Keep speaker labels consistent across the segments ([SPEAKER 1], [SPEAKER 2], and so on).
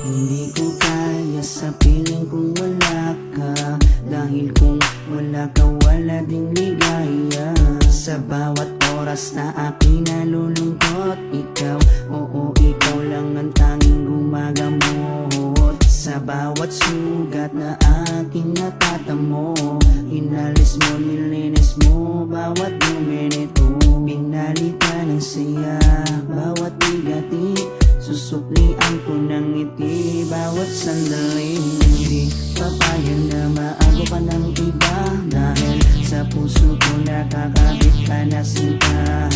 [SPEAKER 1] Hindi ko kaya sa piling kung wala ka, dahil kung wala ka wala ding ligaya. Sa bawat oras na aking nalulungkot, ikaw, oo ikaw lang ang tanging gumagamot. Sa bawat sugat na aking natatamo, inalis mo, nilinis mo bawat minuto. Pinalitan ng saya bawat bigati, susuklian ko ng ngiti bawat sandali. Hindi papayag na maago ka ng iba, dahil sa puso ko nakakabit ka na sinta.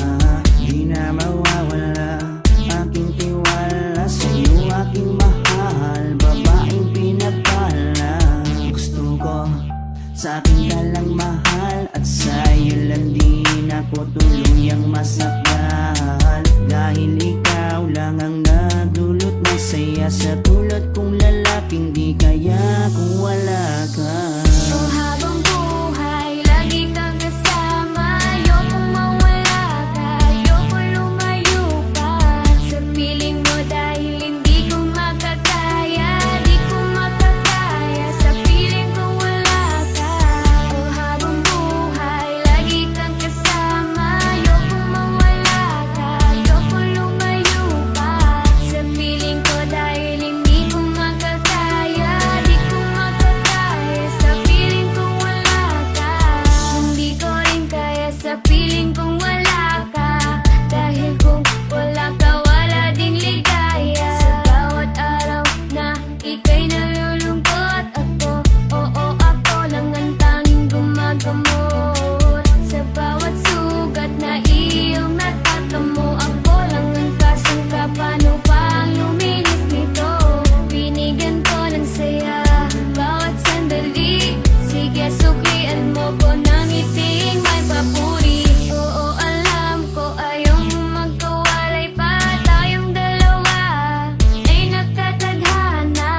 [SPEAKER 1] Di na mawawala aking tiwala sa'yo, aking mahal, babaeng pinagpala. Gusto ko sa akin ka lang mahal, at sa'yo lang din ako tuluyang masakal. Dahil ikaw lang ang nagdulot ng saya, sa tulad kong lalaking di kaya kung wala ka.
[SPEAKER 2] Oh, habang buhay, lagi kang kasama. Ayokong mawala ka, ayokong lumayo pa sa piling mo, dahil hindi ko makakaya, di ko makakaya sa piling kung wala ka. Oh, habang buhay, lagi kang kasama. Ayokong mawala ka, ayokong lumayo pa sa piling ko, dahil hindi ko makakaya, di ko makakaya sa piling kung wala ka. Hindi ko rin kaya sa piling kung wala ka, dahil kung wala ka wala ding ligaya. Sa bawat araw na ika'y nalulungkot, ako, oo ako lang ang tanging gumagamot. Sa bawat sugat na iyong natatamo, ako lang ang kasangka, paano pang luminis nito. Binigyan ko ng saya bawat sandali, sige suklian mo ko ng ngiting may papuri. Oo alam ko ayaw mo magkawalay pa, tayong dalawa ay nagkatadhana.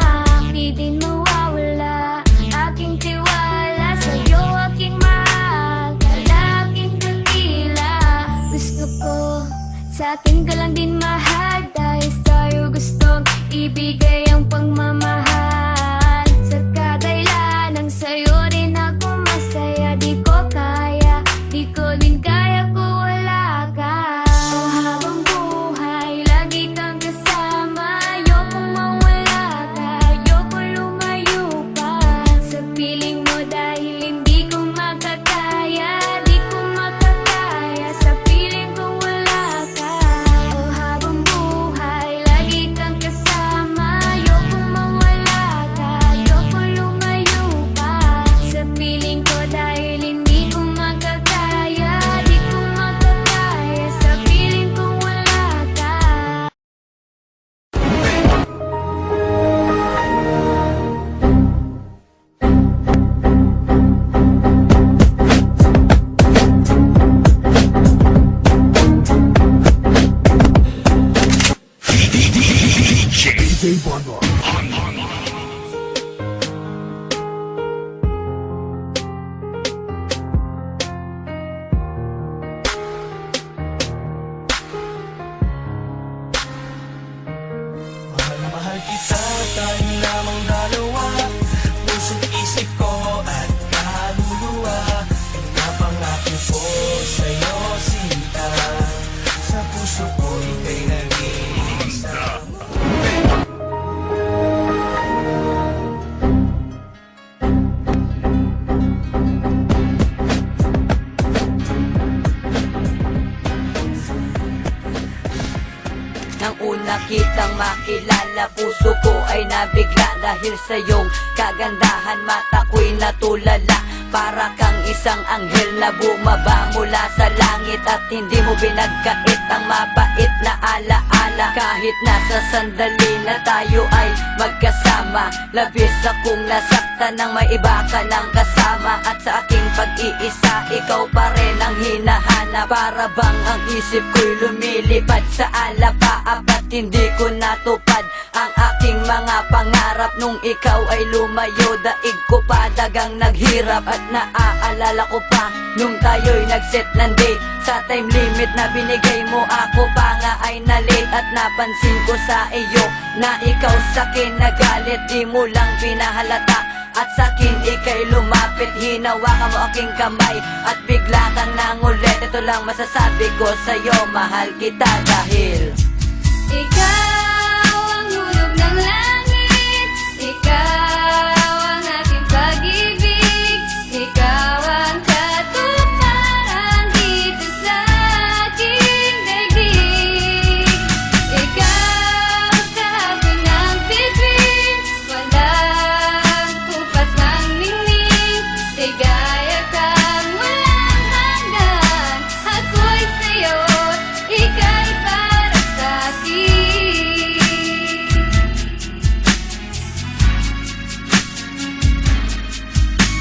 [SPEAKER 2] Di din mawawala aking tiwala sa'yo, aking mahal, lalaking dakila. Gusto ko sa akin ka lang din mahal, dahil sa'yo gustong ibigay ang pagmamahal. Sa kadailan ng sa'yo rin ako masaya, di ko kaya, di ko din kaya kung wala ka. Oh, habang buhay, lagi kang kasama. Ayokong mawala ka, ayokong lumayo pa sa piling mo, dahil hindi ko makakaya, di ko makakaya sa piling kung wala ka. Oh, habang buhay, lagi kang kasama. Ayokong mawala ka, ayokong lumayo pa sa piling ko, dahil hindi ko makakaya, di ko makakaya sa piling kung wala ka.
[SPEAKER 3] DJ Bonbon.
[SPEAKER 4] Mahal na mahal kita, tayo lamang dalawa. Puso't isip ko at kaluluwa, napangako ko sa'yo sinta. Sa puso ko ika'y nag-iisa.
[SPEAKER 5] Nang una kitang makilala, puso ko ay nabigla, dahil sa iyong kagandahan mata ko'y natulala. Para kang isang anghel na bumaba mula sa langit, at hindi mo binagkait ang mabait na alaala. Kahit nasa sandali na tayo ay magkasama, labis akong nasaktan nang may iba ka ng kasama. At sa aking pag-iisa, ikaw pa rin ang hinahanap. Para bang ang isip ko'y lumilipad sa alapaap, at hindi ko natupad ang aking aking mga pangarap nung ikaw ay lumayo. Daig ko pa dagang naghirap at naaalala ko pa nung tayo'y nagset ng date. Sa time limit na binigay mo, ako pa nga ay na-late. At napansin ko sa iyo na ikaw sa'kin nagalit, di mo lang pinahalata. At sa'kin ika'y lumapit, hinawakan mo aking kamay at bigla kang nangulit. Ito lang masasabi ko sa'yo, mahal kita dahil
[SPEAKER 2] Ikaw ang hulog ng langit, ikaw ang aking pag-ibig, ikaw ang katuparan dito sa aking daigdig. Ikaw sa habon ng bituin, walang kupas ng ningning, ligaya kang walang hanggan. Ako'y sa'yo, ika'y para sa'kin.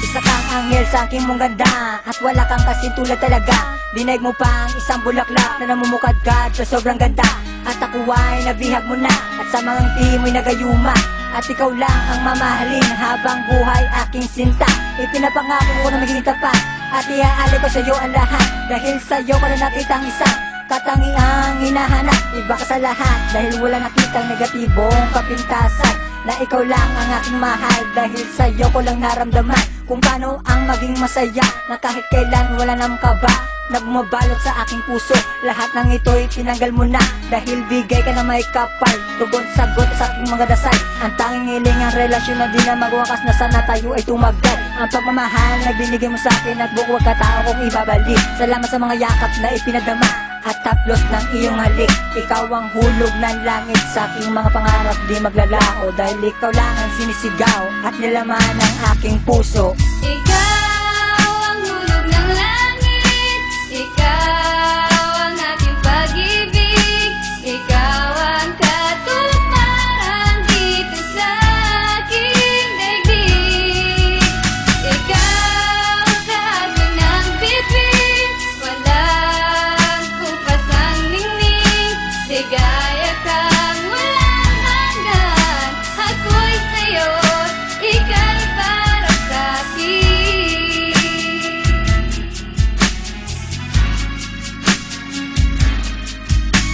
[SPEAKER 5] isa kang anghel sa aking mong ganda, at wala kang kasing tulad talaga. Dinaig mo pa ang isang bulaklak na namumukadkad sa sobrang ganda. At ako ay nabihag mo na, at sa mga ngiti mo'y nagayuma. At ikaw lang ang mamahalin habang buhay aking sinta. Ipinapangako ko na magiging tapat, at iaalay ko sa'yo ang lahat. Dahil sa'yo ko na nakita ang isang katangiang hinahanap. Iba ka sa lahat dahil wala nakitang negatibong kapintasan. Na ikaw lang ang aking mahal, dahil sa'yo ko lang naramdaman kung paano ang maging masaya, na kahit kailan wala nang kaba na bumabalot sa aking puso. Lahat ng ito'y tinanggal mo na, dahil bigay ka na may kapal. Tugon sagot sa aking mga dasal, ang tanging hiling ang relasyon na di na magwakas, na sana tayo ay tumagal. Ang pagmamahal na binigay mo sa akin at buong katao kong ibabalik. Salamat sa mga yakap na ipinadama at taplos ng iyong halik. Ikaw ang hulog ng langit sa aking mga pangarap, di maglalako. Dahil ikaw lang ang sinisigaw at nilaman ng aking puso.
[SPEAKER 2] Ikaw ang hulog ng langit, ikaw ang aking pag-ibig, ikaw ang katuparan dito sa aking daigdig. Ikaw sa habon ng bituin, walang kupas ang ningning, ligaya kang walang hanggan. Ako'y sa'yo, ika'y para sa'kin.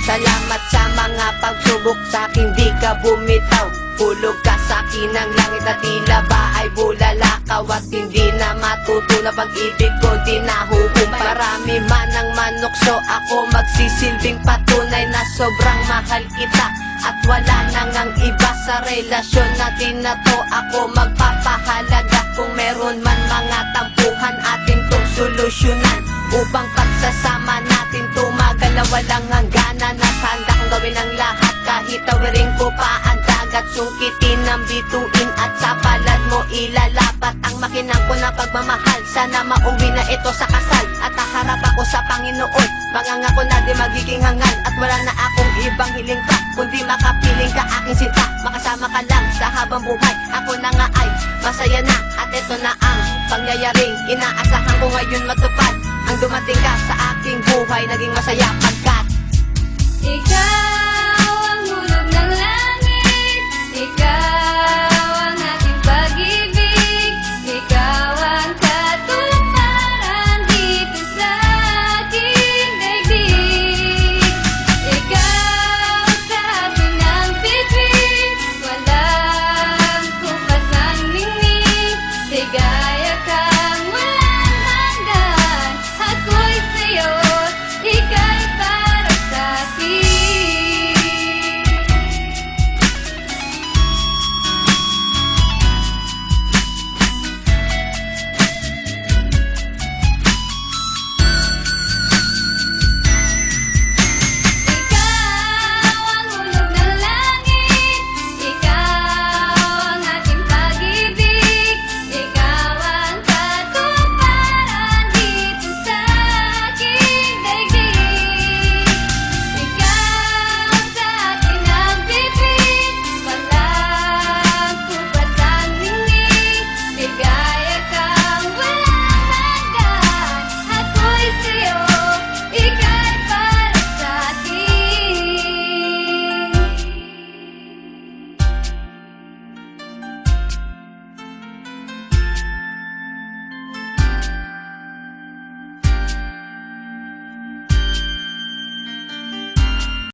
[SPEAKER 5] Salamat sa mga pagsubok sa'kin, di ka bumitaw. Hulog ka sa'kin ng langit na tila ba ay bulalakaw. At hindi na matuto na pag-ibig ko di nahuhumpay. Marami man ang manukso, ako magsisilbing patunay na sobrang mahal kita. At wala nang ang iba sa relasyon natin na to. Ako magpapahalaga kung meron man mga tampuhan, atin tong solusyonan upang pagsasama natin tumagal na walang hangganan. Nasanda kong gawin ang lahat, kahit tawirin ko pa ang dagat, sungkitin ng bituin at sa palad mo ilalapat ang makinang ko na pagmamahal. Sana mauwi na ito sa kasal at haharap ako sa Panginoon. Mangangako na di magiging hangal, at wala na akong ibang hiling pa kundi makapiling ka aking sinta. Makasama ka lang sa habang buhay, ako na nga ay masaya na. At ito na ang pangyayaring inaasahan ko ngayon matupad. Ang dumating ka sa aking buhay, naging masaya pagkat
[SPEAKER 2] Ikaw